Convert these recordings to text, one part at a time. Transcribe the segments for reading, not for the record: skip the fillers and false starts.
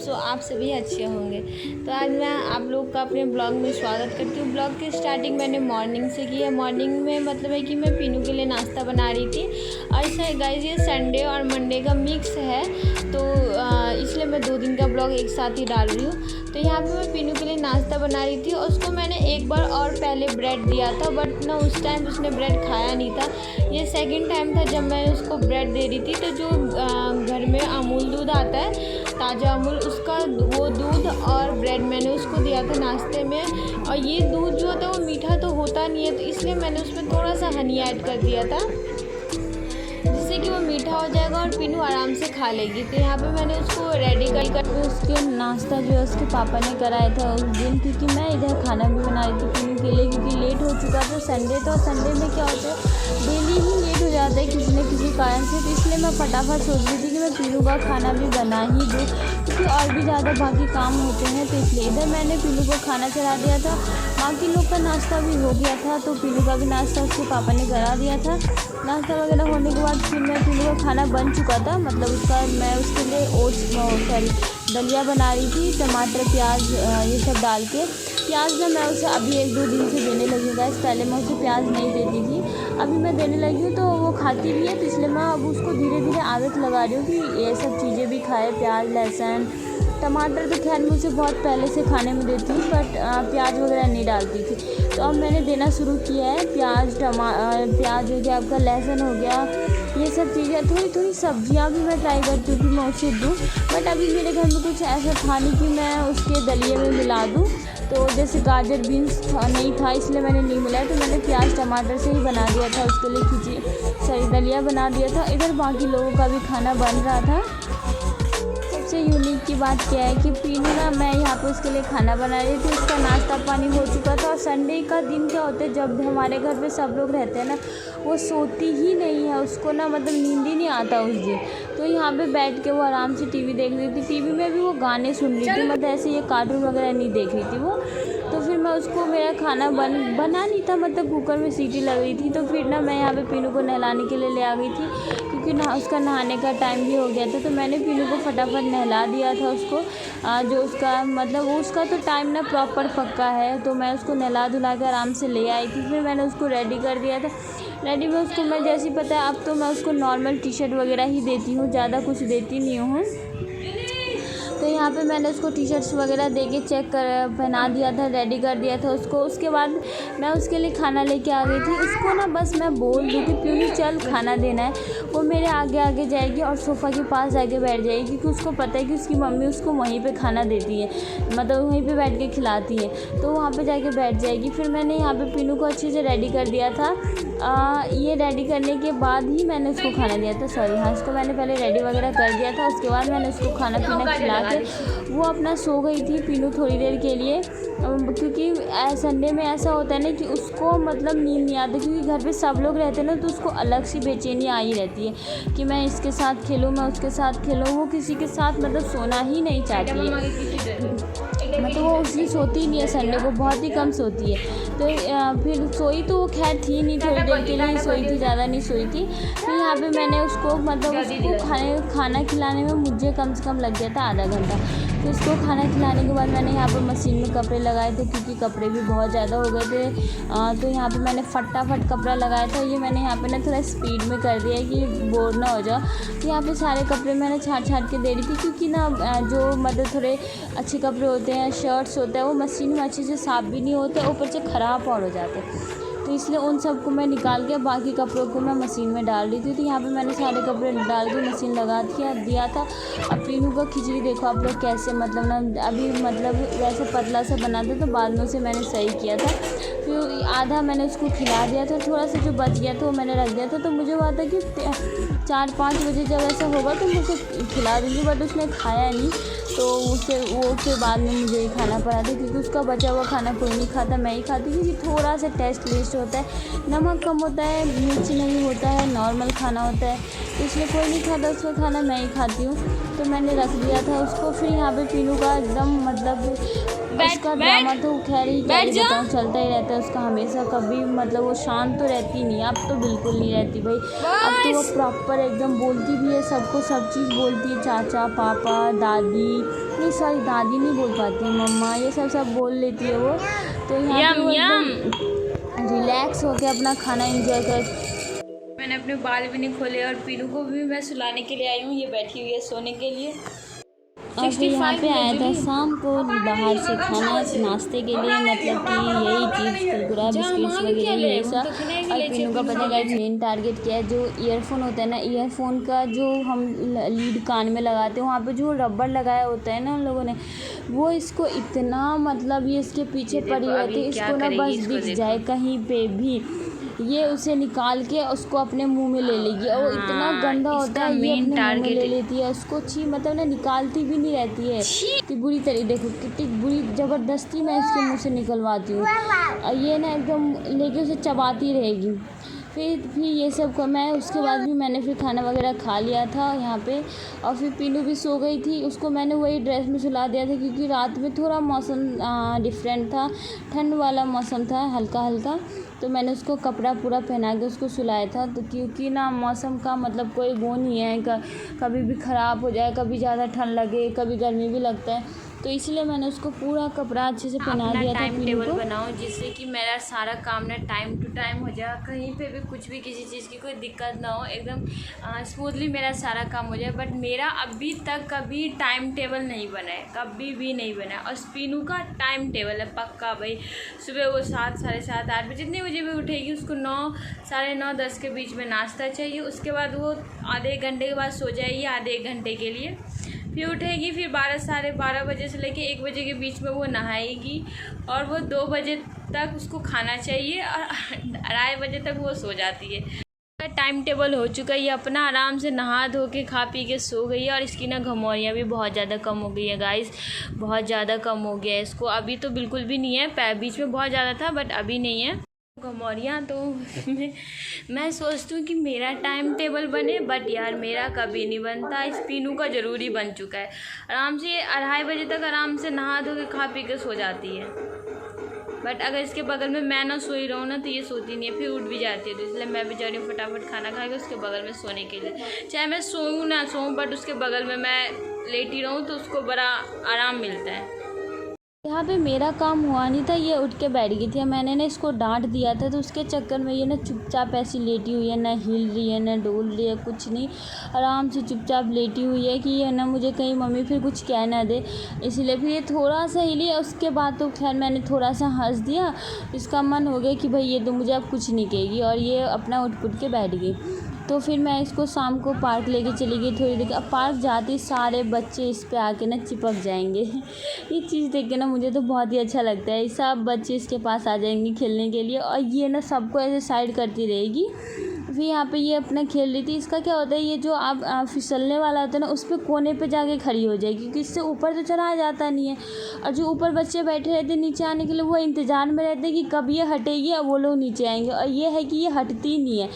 सो आप सभी अच्छे होंगे। तो आज मैं आप लोग का अपने ब्लॉग में स्वागत करती हूँ। ब्लॉग की स्टार्टिंग मैंने मॉर्निंग से की है। मॉर्निंग में मतलब है कि मैं पीनू के लिए नाश्ता बना रही थी। और गाइस ये संडे और मंडे का मिक्स है, तो इसलिए मैं 2 दिन का ब्लॉग एक साथ ही डाल रही हूँ। तो यहाँ पे मैं पीनू के लिए नाश्ता बना रही थी और उसको मैंने एक बार और पहले ब्रेड दिया था, बट ना उस टाइम उसने ब्रेड खाया नहीं था। ये सेकंड टाइम था जब मैंने उसको ब्रेड दे रही थी। तो जो घर में अमूल दूध आता है, ताज़ा अमूल, उसका वो दूध और ब्रेड मैंने उसको दिया था नाश्ते में। और ये दूध जो होता है वो मीठा तो होता नहीं है, तो इसलिए मैंने उसमें थोड़ा सा हनी ऐड कर दिया था, जिससे कि वो मीठा हो जाएगा और पीनू आराम से खा लेगी। तो यहाँ पे मैंने उसको रेडी कर उसके नाश्ता जो है उसके पापा ने कराया था उस दिन, क्योंकि मैं इधर खाना भी बना रही थी पीनू के लिए, क्योंकि लेट हो चुका था संडे। तो संडे में क्या होता है, डेली ही लेट हो जाता है किसी न किसी कारण से। तो इसलिए मैं फटाफट सोच रही थी कि मैं पीनू का खाना भी बना ही दूँ, क्योंकि और भी ज़्यादा बाकी काम होते हैं। तो इसलिए इधर मैंने पीनू को खाना चला दिया था, बाकी लोग का नाश्ता भी हो गया था। तो पीनू का भी नाश्ता उसके पापा ने करा दिया था। नाश्ता वगैरह होने के बाद फिर मैं पीनू का खाना बन चुका था, मतलब मैं उसके लिए दलिया बना रही थी, टमाटर प्याज ये सब डाल के। प्याज ना मैं उसे अभी 1-2 दिन से देने लगी हूँ गाइस, पहले मैं उसे प्याज नहीं देती थी, अभी मैं देने लगी हूँ। तो वो खाती भी है, तो इसलिए मैं अब उसको धीरे धीरे आदत लगा रही हूँ कि ये सब चीज़ें भी खाए, प्याज लहसुन टमाटर। तो खैर मुझे बहुत पहले से खाने में देती हूँ, बट प्याज वगैरह नहीं डालती थी। तो अब मैंने देना शुरू किया है प्याज प्याज हो गया, आपका लहसुन हो गया, ये सब चीज़ें। थोड़ी थोड़ी सब्जियां भी मैं ट्राई करती हूँ कि मैं उसे दूँ, बट अभी मेरे घर में कुछ ऐसा था नहीं कि मैं उसके दलिए में मिला दूँ। तो जैसे गाजर बीन्स नहीं था, इसलिए मैंने नहीं मिलाया। तो मैंने प्याज टमाटर से ही बना दिया था उसके लिए दलिया बना दिया था। इधर बाकी लोगों का भी खाना बन रहा था। सबसे यूनिक की बात क्या है कि पीनू ना, मैं यहाँ पे उसके लिए खाना बना रही थी, उसका नाश्ता पानी हो चुका था। और संडे का दिन क्या होता है, जब हमारे घर पे सब लोग रहते हैं ना, वो सोती ही नहीं है, उसको ना मतलब नींद ही नहीं आता उस दिन। तो यहाँ पे बैठ के वो आराम से टीवी देख रही थी। टीवी में भी वो गाने सुन रही थी, मतलब ऐसे ये कार्टून वगैरह नहीं देख रही थी वो। तो फिर मैं उसको, मेरा खाना बना नहीं था, मतलब कुकर में सीटी लग रही थी। तो फिर ना मैं यहाँ पे पीनू को नहलाने के लिए ले आ गई थी, क्योंकि उसका नहाने का टाइम भी हो गया था। तो मैंने पीनू को फटाफट नहला दिया था उसको। जो उसका मतलब वो उसका तो टाइम ना प्रॉपर पक्का है, तो मैं उसको नहला धुला कर आराम से ले आई थी। फिर मैंने उसको रेडी कर दिया था। रेडी में उसको मैं, जैसी पता है अब तो मैं उसको नॉर्मल टी शर्ट वगैरह ही देती हूँ, ज़्यादा कुछ देती नहीं हूँ। तो यहाँ पे मैंने उसको टी शर्ट्स वगैरह दे के पहना दिया था, रेडी कर दिया था उसको। उसके बाद मैं उसके लिए खाना लेके आ गई थी। उसको ना बस मैं बोल दूँ कि पीनू चल खाना देना है, वो मेरे आगे आगे जाएगी और सोफ़ा के पास जाके बैठ जाएगी, क्योंकि उसको पता है कि उसकी मम्मी उसको वहीं पे खाना देती है, मतलब वहीं पे बैठ के खिलाती है। तो वहाँ पे जाके बैठ जाएगी। फिर मैंने यहाँ पे पीनू को अच्छे से रेडी कर दिया था। ये रेडी करने के बाद ही मैंने उसको खाना दिया था। उसको मैंने पहले रेडी वगैरह कर दिया था, उसके बाद मैंने उसको खाना पीना खिला के वो अपना सो गई थी पीनू थोड़ी देर के लिए। क्योंकि संडे में ऐसा होता है ना कि उसको मतलब नींद नहीं आती, क्योंकि घर पे सब लोग रहते हैं ना, तो उसको अलग सी बेचैनी आई रहती है कि मैं इसके साथ खेलूँ, मैं उसके साथ खेलूँ। वो किसी के साथ मतलब सोना ही नहीं चाहती है, मतलब वो उसकी सोती ही नहीं है, संडे को बहुत ही कम सोती है। तो फिर सोई तो वो खैर थी नहीं, थोड़ी देर के लिए सोई थी, ज़्यादा नहीं सोई थी। तो यहाँ पे मैंने उसको मतलब उसको खाना खिलाने में मुझे कम से कम लग गया था आधा घंटा। फिर उसको खाना खिलाने के बाद मैंने यहाँ पर मशीन में कपड़े लगाए थे, क्योंकि कपड़े भी बहुत ज़्यादा हो गए थे। तो यहाँ पे मैंने फटाफट कपड़ा लगाया था। ये मैंने यहाँ पे ना थोड़ा स्पीड में कर दिया है कि बोर ना हो जाओ। तो यहाँ पे सारे कपड़े मैंने छाट के दे रही थी, क्योंकि ना जो मतलब थोड़े अच्छे कपड़े होते हैं, शर्ट्स होता है, वो मशीन में अच्छे से साफ़ भी नहीं होते, ऊपर से ख़राब और हो जाते हैं। तो इसलिए उन सब को मैं निकाल के बाकी कपड़ों को मैं मशीन में डाल रही थी। तो यहाँ पे मैंने सारे कपड़े डाल के मशीन लगा दिया था। अब पीनू का खिचड़ी देखो आप लोग कैसे, मतलब ना अभी मतलब वैसे पतला सा बना था, तो बाद में उसे मैंने सही किया था। फिर आधा मैंने उसको खिला दिया था, थोड़ा सा जो बच गया था वो मैंने रख दिया था। तो मुझे हुआ था कि 4-5 बजे जब ऐसा होगा तो मैं उसे खिला दूँगी, बट उसने खाया नहीं। तो वो फिर बाद में मुझे ही खाना पड़ा था, क्योंकि उसका बचा हुआ खाना कोई नहीं खाता, मैं ही खाती, क्योंकि थोड़ा सा टेस्ट वेस्ट होता है, नमक कम होता है, मिर्च नहीं होता है, नॉर्मल खाना होता है, तो इसलिए कोई नहीं खाता उसका खाना, मैं ही खाती हूँ। तो मैंने रख दिया था उसको। फिर यहाँ पे पीनू का एकदम मतलब उसका ड्रामा तो खैर ही क्या ही बताऊँ, चलता ही रहता है उसका हमेशा। कभी मतलब वो शांत तो रहती नहीं, अब तो बिल्कुल नहीं रहती भाई। अब तो वो प्रॉपर एकदम बोलती भी है सबको, सब चीज़ बोलती है, चाचा पापा दादी, नहीं सॉरी दादी नहीं बोल पाती है, मम्मा ये सब बोल लेती है वो। तो यहाँ पे वो एकदम रिलैक्स होकर अपना खाना एंजॉय कर। मैंने अपने बाल भी नहीं खोले और पीनू को भी मैं सुलाने के लिए आई हूँ, ये बैठी हुई है सोने के लिए। और फिर यहाँ पे आया था शाम को बाहर से खाना नाश्ते के लिए, मतलब कि यही चीज़ कुरकुरा बिस्किट्स वगैरह यही सब। और पीनू का पता है मेन टारगेट क्या है, जो ईयरफोन होता है ना, ईयरफोन का जो हम लीड कान में लगाते हैं वहाँ पे जो रबर लगाया होता है ना उन लोगों ने, वो इसको इतना मतलब ये इसके पीछे पड़ी रहती है, इसको ना बस दिख जाए कहीं पे भी ये उसे निकाल के उसको अपने मुंह में ले लेगी। और वो इतना गंदा होता है, ये अपने मुंह में ले लेती है उसको। छी मतलब ना निकालती भी नहीं रहती है, कि बुरी तरीके देखो कितनी बुरी ज़बरदस्ती मैं इसके मुंह से निकलवाती हूँ, और ये ना एकदम लेके उसे चबाती रहेगी। फिर ये सब को मैं उसके बाद भी मैंने फिर खाना वगैरह खा लिया था यहाँ पे। और फिर पीनू भी सो गई थी, उसको मैंने वही ड्रेस में सुला दिया था, क्योंकि रात में थोड़ा मौसम डिफरेंट था, ठंड वाला मौसम था हल्का हल्का, तो मैंने उसको कपड़ा पूरा पहना के उसको सुलाया था। तो क्योंकि ना मौसम का मतलब कोई वो नहीं है, कभी भी ख़राब हो जाए, कभी ज़्यादा ठंड लगे, कभी गर्मी भी लगता है, तो इसलिए मैंने उसको पूरा कपड़ा अच्छे से पहना दिया था। टाइम टेबल बनाओ जिससे कि मेरा सारा काम ना टाइम टू टाइम हो जाए, कहीं पे भी कुछ भी किसी चीज़ की कोई दिक्कत ना हो, एकदम स्मूथली मेरा सारा काम हो जाए। बट मेरा अभी तक कभी टाइम टेबल नहीं बना है, कभी भी नहीं बना है। और पीनू का टाइम टेबल है पक्का भाई, सुबह वो 7, साढ़े 7, 8 बजे जितने बजे भी उठेगी, उसको 9, साढ़े 9, 10 के बीच में नाश्ता चाहिए। उसके बाद वो आधे 1 घंटे के बाद सो जाएगी, आधे 1 घंटे के लिए, फिर उठेगी, फिर 12, साढ़े 12 बजे से लेके 1 बजे के बीच में वो नहाएगी, और वो 2 बजे तक उसको खाना चाहिए, और 2:30 बजे तक वो सो जाती है। टाइम टेबल हो चुका है, ये अपना आराम से नहा धो के खा पी के सो गई है। और इसकी ना घमौरियाँ भी बहुत ज़्यादा कम हो गई है गाइस, बहुत ज़्यादा कम हो गया है इसको, अभी तो बिल्कुल भी नहीं है, बीच में बहुत ज़्यादा था बट अभी नहीं है घमौरियाँ। तो मैं सोचती हूँ कि मेरा टाइम टेबल बने, बट यार मेरा कभी नहीं बनता। इस पीनू का ज़रूरी बन चुका है, आराम से 2:30 बजे तक आराम से नहा धो के खा पी के सो जाती है। बट अगर इसके बगल में मैं ना सोई रहूँ ना तो ये सोती नहीं है, फिर उठ भी जाती है। तो इसलिए मैं भी जा रही हूँ फटाफट खाना खा के उसके बगल में सोने के लिए, चाहे मैं सोऊँ ना सोऊँ, बट उसके बगल में मैं लेटी रहूँ तो उसको बड़ा आराम मिलता है। यहाँ पे मेरा काम हुआ नहीं था, ये उठ के बैठ गई थी, मैंने ना इसको डांट दिया था, तो उसके चक्कर में ये ना चुपचाप ऐसी लेटी हुई है, ना हिल रही है ना डोल रही है, कुछ नहीं, आराम से चुपचाप लेटी हुई है कि ये ना मुझे कहीं मम्मी फिर कुछ कह ना दे, इसलिए फिर ये थोड़ा सा हिली। उसके बाद तो खैर मैंने थोड़ा सा हंस दिया, इसका मन हो गया कि भाई ये तो मुझे अब कुछ नहीं कहेगी, और ये अपना उठ पुट के बैठ गई। तो फिर मैं इसको शाम को पार्क लेके चली गई थोड़ी देर। अब पार्क जाती सारे बच्चे इस पे आके ना चिपक जाएंगे ये चीज़ देख के ना मुझे तो बहुत ही अच्छा लगता है, सब बच्चे इसके पास आ जाएंगे खेलने के लिए, और ये ना सबको ऐसे साइड करती रहेगी। फिर यहाँ पे ये अपना खेल रही थी। इसका क्या होता है, ये जो आप फिसलने वाला होता है ना, उस पर कोने पे जाके खड़ी हो जाएगी, क्योंकि इससे ऊपर तो चढ़ा जाता नहीं है। और जो ऊपर बच्चे बैठे रहते हैं नीचे आने के लिए, वो इंतज़ार में रहते हैं कि कब ये हटेगी और वो लोग नीचे आएंगे, और ये है कि ये हटती नहीं है।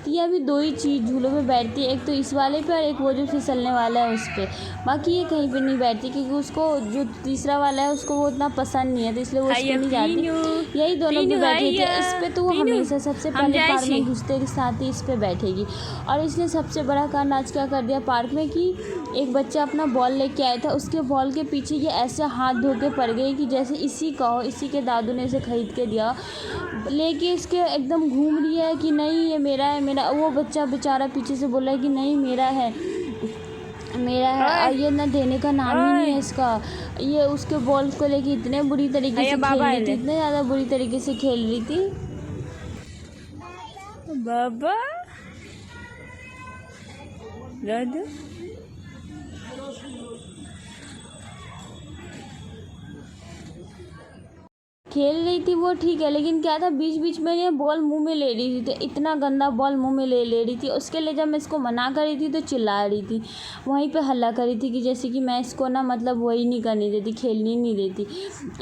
तो ये अभी 2 ही चीज़ झूलों में बैठती है, एक तो इस वाले पे और एक वो जो फिसलने वाला है उस पर। बाकी ये कहीं पर नहीं बैठती, क्योंकि उसको जो तीसरा वाला है उसको वो उतना पसंद नहीं है, तो इसलिए वो उस पर नहीं जाती। यही दोनों पे बैठी थी, इस पर तो वो हमेशा सबसे पहले पार्क में घुसते के साथ ही इस पे बैठेगी। और इसने सबसे बड़ा कांड आज क्या कर दिया पार्क में, कि एक बच्चा अपना बॉल लेके आया था, उसके बॉल के पीछे ये ऐसे हाथ धो के पड़ गई कि जैसे इसी का हो, इसी के दादू ने इसे खरीद के दिया, लेके इसके एकदम घूम रही है कि नहीं ये मेरा है मेरा। वो बच्चा बेचारा पीछे से बोला है कि नहीं मेरा है मेरा है, और ये ना देने का नाम ही नहीं है इसका। ये उसके बॉल को लेके इतने बुरी तरीके से खेल रही थी, इतने ज़्यादा बुरी तरीके से खेल रही थी। बाबा दादा खेल रही थी वो ठीक है, लेकिन क्या था बीच बीच में ये बॉल मुंह में ले रही थी, तो इतना गंदा बॉल मुंह में ले रही थी। उसके लिए जब मैं इसको मना कर रही थी तो चिल्ला रही थी, वहीं पे हल्ला कर रही थी कि जैसे कि मैं इसको ना मतलब वही नहीं करने देती, खेलनी नहीं देती।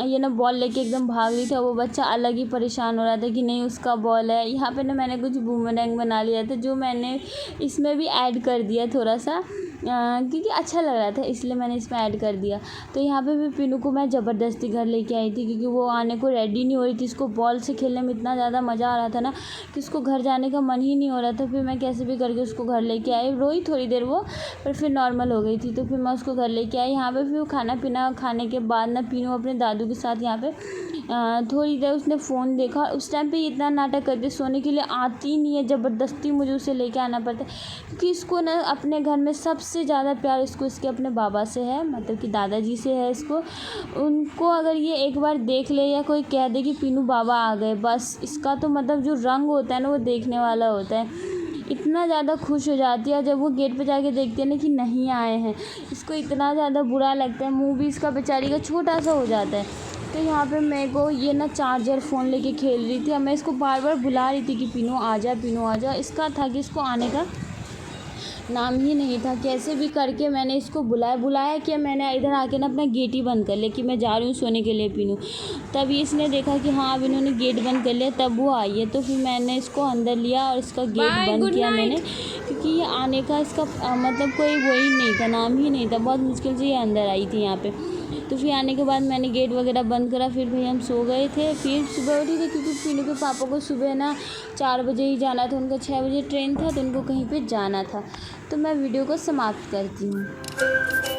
ये ना बॉल लेके एकदम भाग रही थी, वो बच्चा अलग ही परेशान हो रहा था कि नहीं उसका बॉल है। यहाँ पर ना मैंने कुछ बूमरैंग बना लिया था, जो मैंने इसमें भी ऐड कर दिया थोड़ा सा, क्योंकि अच्छा लग रहा था इसलिए मैंने इसमें ऐड कर दिया। तो यहाँ पे भी पीनू को मैं ज़बरदस्ती घर लेके आई थी, क्योंकि वो आने को रेडी नहीं हो रही थी। इसको बॉल से खेलने में इतना ज़्यादा मज़ा आ रहा था ना कि उसको घर जाने का मन ही नहीं हो रहा था। फिर मैं कैसे भी करके उसको घर लेके आई। रोई थोड़ी देर वो, पर फिर नॉर्मल हो गई थी। तो फिर मैं उसको घर लेके आई। यहाँ पे फिर वो खाना पीना खाने के बाद ना पीनू अपने दादू के साथ यहाँ पे थोड़ी देर उसने फ़ोन देखा। उस टाइम पे ये इतना नाटक करती है, सोने के लिए आती ही नहीं है, ज़बरदस्ती मुझे उसे लेके आना पड़ता है। क्योंकि इसको ना अपने घर में सबसे ज़्यादा प्यार इसको इसके अपने बाबा से है, मतलब कि दादाजी से है इसको। उनको अगर ये एक बार देख ले या कोई कह दे कि पीनू बाबा आ गए, बस इसका तो मतलब जो रंग होता है ना वो देखने वाला होता है। इतना ज़्यादा खुश हो जाती है जब वो गेट पे जाके देखती है ना कि नहीं आए हैं। इसको इतना ज़्यादा बुरा लगता है, मुँह भी इसका बेचारी का छोटा सा हो जाता है। तो यहाँ पे मेरे को ये ना चार्जर फ़ोन लेके खेल रही थी। अब मैं इसको बार बार बुला रही थी कि पीनू आ जा, पीनू आ जा। इसका था कि इसको आने का नाम ही नहीं था। कैसे भी करके मैंने इसको बुलाया कि मैंने इधर आके ना अपना गेट ही बंद कर लिया कि मैं जा रही हूँ सोने के लिए पीनू। तब इसने देखा कि हाँ अब इन्होंने गेट बंद कर लिया, तब वो आई है। तो फिर मैंने इसको अंदर लिया और इसका गेट बंद किया मैंने, क्योंकि ये आने का इसका मतलब कोई वही नहीं था, नाम ही नहीं था। बहुत मुश्किल से ये अंदर आई थी यहाँ पे। तो फिर आने के बाद मैंने गेट वगैरह बंद करा। फिर भाई हम सो गए थे। फिर सुबह उठी थी, क्योंकि पीनू के पापा को सुबह ना 4 बजे ही जाना था, उनका 6 बजे ट्रेन था, तो उनको कहीं पे जाना था। तो मैं वीडियो को समाप्त करती हूँ।